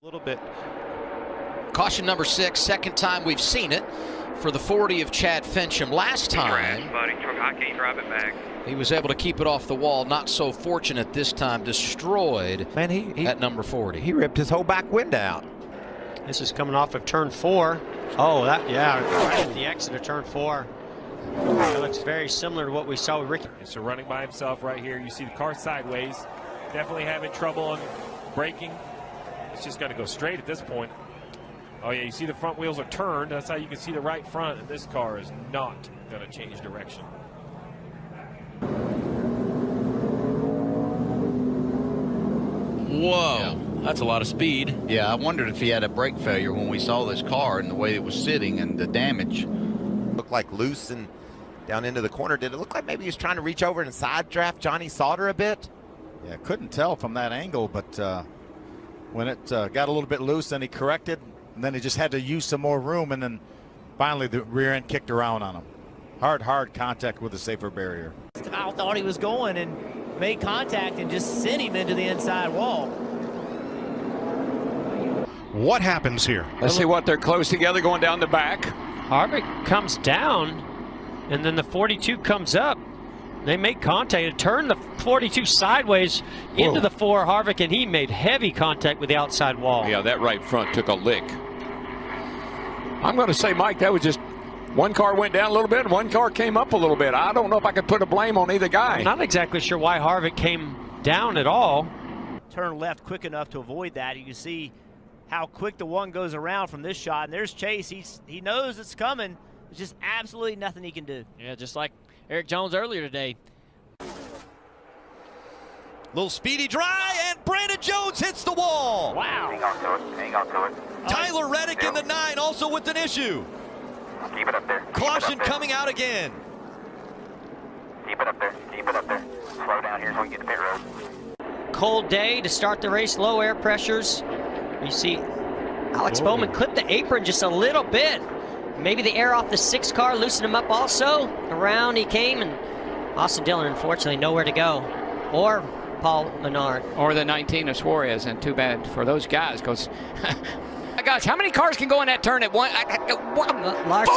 A little bit. Caution number 6, second time we've seen it for the 40 of Chad Fincham. Last time, I can't drive it back. He was able to keep it off the wall. Not so fortunate this time. Destroyed at number 40. He ripped his whole back window out. This is coming off of turn 4. Oh, right at the exit of turn 4. It looks very similar to what we saw with Ricky. So running by himself right here. You see the car sideways. Definitely having trouble on braking. It's just going to go straight at this point. Oh, yeah, you see the front wheels are turned. That's how you can see the right front. And this car is not going to change direction. Whoa, yeah. That's a lot of speed. Yeah, I wondered if he had a brake failure when we saw this car and the way it was sitting and the damage. Looked like loose and down into the corner. Did it look like maybe he was trying to reach over and side draft Johnny Sauter a bit? Yeah, couldn't tell from that angle, but when it got a little bit loose, then he corrected, and then he just had to use some more room, and then finally the rear end kicked around on him. Hard contact with the safer barrier. Kyle thought he was going and made contact and just sent him into the inside wall. What happens here? Let's see what they're close together going down the back. Harvick comes down, and then the 42 comes up. They make contact and turn the 42 sideways into the 4 Harvick, and he made heavy contact with the outside wall. Yeah, that right front took a lick. I'm going to say, Mike, that was just one car went down a little bit and one car came up a little bit. I don't know if I could put a blame on either guy. I'm not exactly sure why Harvick came down at all. Turn left quick enough to avoid that. You can see how quick the one goes around from this shot. And there's Chase. He knows it's coming. There's just absolutely nothing he can do. Yeah, just like Eric Jones earlier today. Little speedy dry, and Brandon Jones hits the wall. Wow. Hang on to it. Tyler Reddick in the 9 also with an issue. Keep it up there. Caution coming out again. Keep it up there. Keep it up there. Slow down here so we can get to pit road. Cold day to start the race, low air pressures. You see Alex Bowman clipped the apron just a little bit. Maybe the air off the 6 car loosened him up also. Around he came, and Austin Dillon, unfortunately, nowhere to go. Or Paul Menard. Or the 19 of Suarez, and too bad for those guys, because, my gosh, how many cars can go in that turn at one? Larson.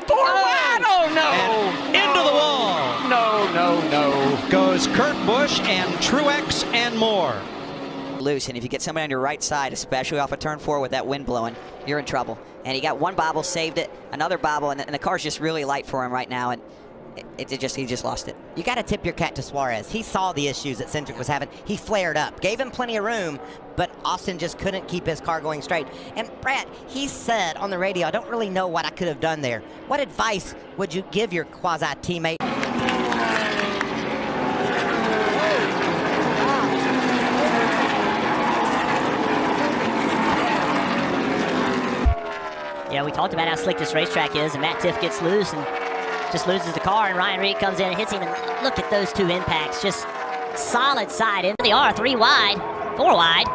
Four? I don't know. Into the wall. No. Goes Kurt Busch and Truex and more. Loose, and if you get somebody on your right side, especially off of turn 4 with that wind blowing, you're in trouble. And he got one bobble, saved it, another bobble, and the car's just really light for him right now, and he just lost it. You got to tip your cap to Suarez. He saw the issues that Hendrick was having. He flared up, gave him plenty of room, but Austin just couldn't keep his car going straight. And Brad, he said on the radio, I don't really know what I could have done there. What advice would you give your quasi-teammate? Yeah, we talked about how slick this racetrack is, and Matt Tiff gets loose and just loses the car, and Ryan Reed comes in and hits him, and look at those 2 impacts, just solid side in. They are 3 wide, 4 wide.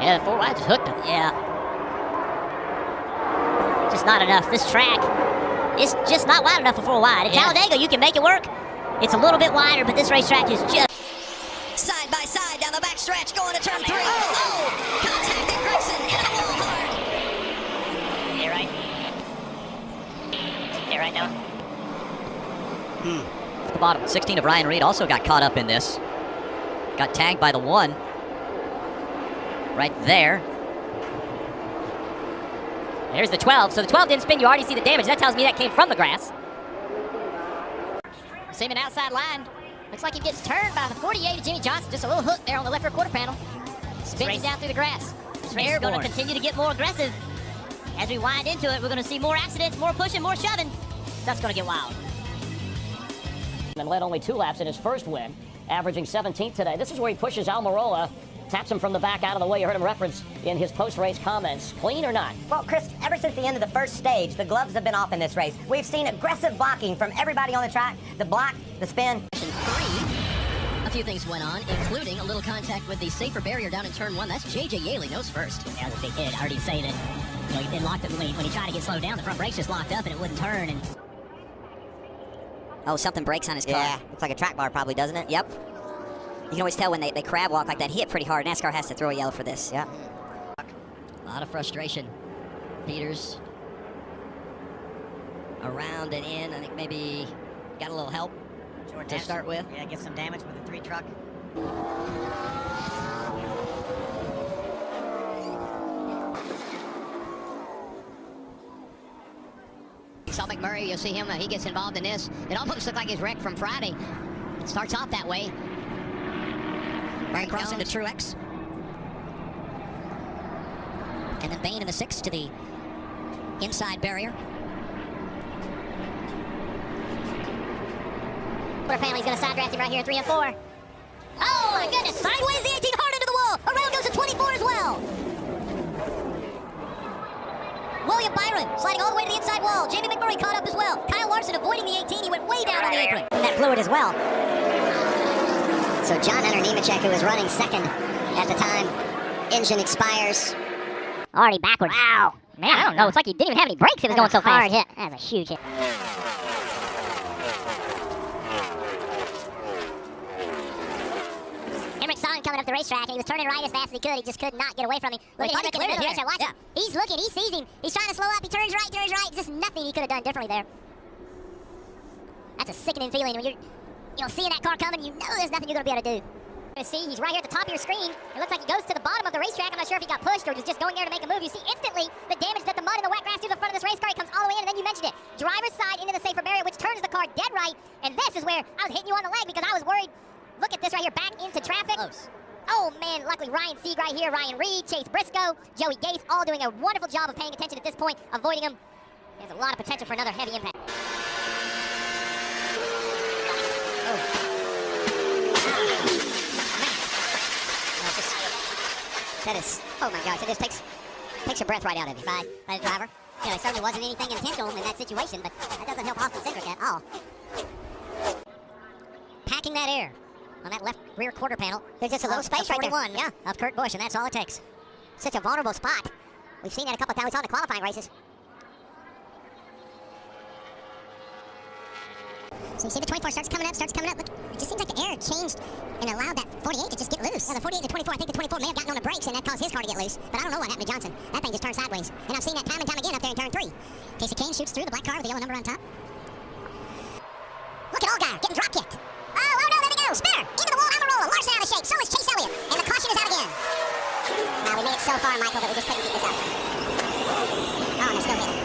Yeah, the 4 wide just hooked him. Yeah. Just not enough. This track is just not wide enough for 4 wide. At Talladega, you can make it work. It's a little bit wider, but this racetrack is just... Side by side down the back stretch, going to turn 3. Oh! Contacted Grayson into the wall hard. Right now. At the bottom, 16 of Ryan Reed also got caught up in this. Got tagged by the 1. Right there. There's the 12. So the 12 didn't spin. You already see the damage. That tells me that came from the grass. Seeming outside line. Looks like he gets turned by the 48 of Jimmy Johnson. Just a little hook there on the left rear quarter panel. Spins him down through the grass. This race is going to continue to get more aggressive. As we wind into it, we're going to see more accidents, more pushing, more shoving. That's going to get wild. And led only 2 laps in his first win, averaging 17th today. This is where he pushes Almirola, taps him from the back out of the way. You heard him reference in his post-race comments. Clean or not? Well, Chris, ever since the end of the first stage, the gloves have been off in this race. We've seen aggressive blocking from everybody on the track. The block, the spin. 3. A few things went on, including a little contact with the safer barrier down in turn 1. That's J.J. Yaley, nose first. Yeah, that was a big hit. I heard him say that, he locked it when he tried to get slowed down. The front brakes just locked up and it wouldn't turn. And Oh, something breaks on his car. Yeah, looks like a track bar probably, doesn't it? Yep. You can always tell when they crab walk like that, hit pretty hard. NASCAR has to throw a yellow for this. Yeah. A lot of frustration. Peters around and in. I think maybe got a little help to start with. Yeah, get some damage with the 3 truck. Saw McMurray, you'll see him, he gets involved in this. It almost looked like his wreck from Friday. It starts off that way. Right across into Truex. And then Bain in the 6 to the inside barrier. Quarter panel, he's going to side draft him right here, 3 and 4. Oh my goodness, sideways the 18, hard into the wall. Around goes the 24 as well. William Byron sliding all the way to the inside wall. Jamie McMurray caught up as well. Kyle Larson avoiding the 18. He went way down on the apron. And that fluid as well. So John Hunter Nemechek, who was running second at the time, engine expires. Already backwards. Wow. Man, I don't know. It's like he didn't even have any brakes. It was going so fast. Hard hit. That's a huge hit. Hendrick saw him coming up the racetrack, and he was turning right as fast as he could. He just could not get away from him. Look at him looking in the racetrack. Watch him. He's looking. He sees him. He's trying to slow up. He turns right. Just nothing he could have done differently there. That's a sickening feeling when you're seeing that car coming. You know there's nothing you're going to be able to do. See, he's right here at the top of your screen. It looks like he goes to the bottom of the racetrack. I'm not sure if he got pushed or was just going there to make a move. You see instantly the damage that the mud and the wet grass do to the front of this race car. He comes all the way in, and then you mentioned it. Driver's side into the safer barrier, which turns the car dead right. And this is where I was hitting you on the leg because I was worried. Look at this right here, back into traffic. Close. Oh, man, luckily Ryan Sieg right here, Ryan Reed, Chase Briscoe, Joey Gase, all doing a wonderful job of paying attention at this point, avoiding him. There's a lot of potential for another heavy impact. That is, oh my gosh, it just takes your breath right out of you by the driver. You know, it certainly wasn't anything intentional in that situation, but that doesn't help Austin Cindric at all. Packing that air on that left rear quarter panel. There's just a little space right there. Yeah, of Kurt Busch, and that's all it takes. Such a vulnerable spot. We've seen that a couple of times. We saw in the qualifying races. So you see the 24 starts coming up. Look, it just seems like the air changed and allowed that 48 to just get loose. Yeah, the 48 to 24, I think the 24 may have gotten on the brakes and that caused his car to get loose. But I don't know what happened to Johnson. That thing just turned sideways. And I've seen that time and time again up there in turn 3. Casey Kane shoots through the black car with the yellow number on top. Look at Allgaier getting drop kicked. Oh no, there they go. Spinner into the wall, Almirola. Larson out of shape. So is Chase Elliott. And the caution is out again. Now we made it so far, Michael, that we just couldn't keep this up. Oh, and they're still hitting.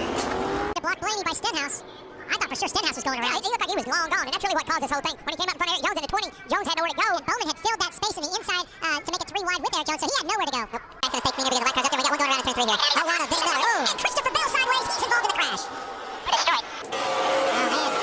Block Blaney by Stenhouse. I thought for sure Stenhouse was going around. He looked like he was long gone, and that's really what caused this whole thing. When he came up in front of Eric Jones in the 20, Jones had nowhere to go, and Bowman had filled that space in the inside to make it 3 wide with Eric Jones, so he had nowhere to go. Nope. That's going to stay cleaner because the white car's up there. We got one going around in turn 3 here. A lot of Vinny Miller. Oh, and Christopher Bell sideways. He's involved in the crash. Destroyed. Oh, man.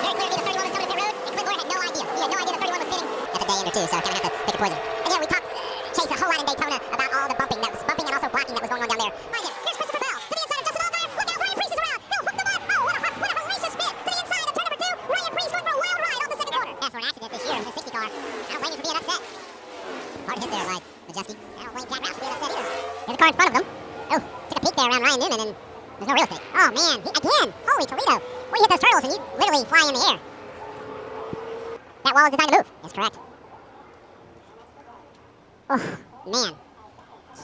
Very clear to be the 31 was coming to pit road, and Clint Boyer had no idea. He had no idea the 31 was pitting. That's a day ender, too, so kind of have to pick a poison. Again, we talked, Chase, a whole lot in Daytona about all the bumping and also blocking that was going on down there. Here's Christopher Bell to the inside of Justin Allgaier. Look out, Ryan Preece is around. No, hook the mud. Oh, what a hellacious spin to the inside of turn number 2. Ryan Preece going for a wild ride off the second corner. Yeah, for an accident this year in the 60 car. I don't blame you for being upset. Hard hit there, like Majeski. I don't blame Jack Roush for being upset either. There's a car in front of them. Oh, took a peek there around Ryan Newman, and there's no real estate. Oh, man, again. Holy Toledo. Well, you hit those turtles, and you literally fly in the air. That wall is designed to move. That's correct. Oh, man.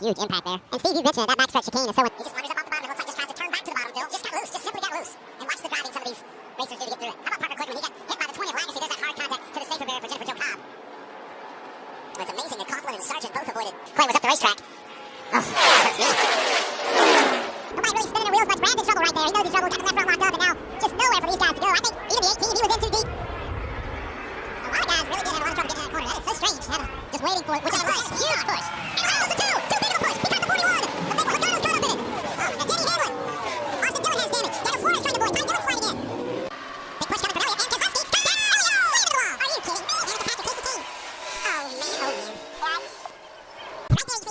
Huge impact there. And Steve, you mentioned it, that backstretch chicane is so... He just wanders up off the bottom. It looks like just tries to turn back to the bottom, Bill. Just got loose. Just simply got loose. And watch the driving some of these racers do to get through it. How about Parker Click when he got hit by the 20 of Lagasse? There's that hard contact to the safer barrier for Jennifer Jo Cobb. Well, it's amazing that Coughlin and Sargent both avoided. Clay was up the racetrack. Oh, that hurts me. Nobody really spinning their wheels much. Brad's in trouble right there. He knows he's trouble. Got the left front locked up, and now just nowhere for these guys to go. I think even the 18, he was in too deep. A lot of guys really did have a lot of trouble getting in that corner. That is so strange. Just waiting for it, which I was. Huge push. And that was the 2. Too big of a push. He got the 41. Logano's caught up in it. Oh, and Denny Hamlin. Austin Dillon has damage. Daniel Flores trying to board. Ty Dillon sliding in. Big push coming from Elliott. And Keselowski. Touchdown! Elliott! Slam into the wall. Are you kidding me? And it's a pass to Casey King. Oh, man. Oh, man. Right there, you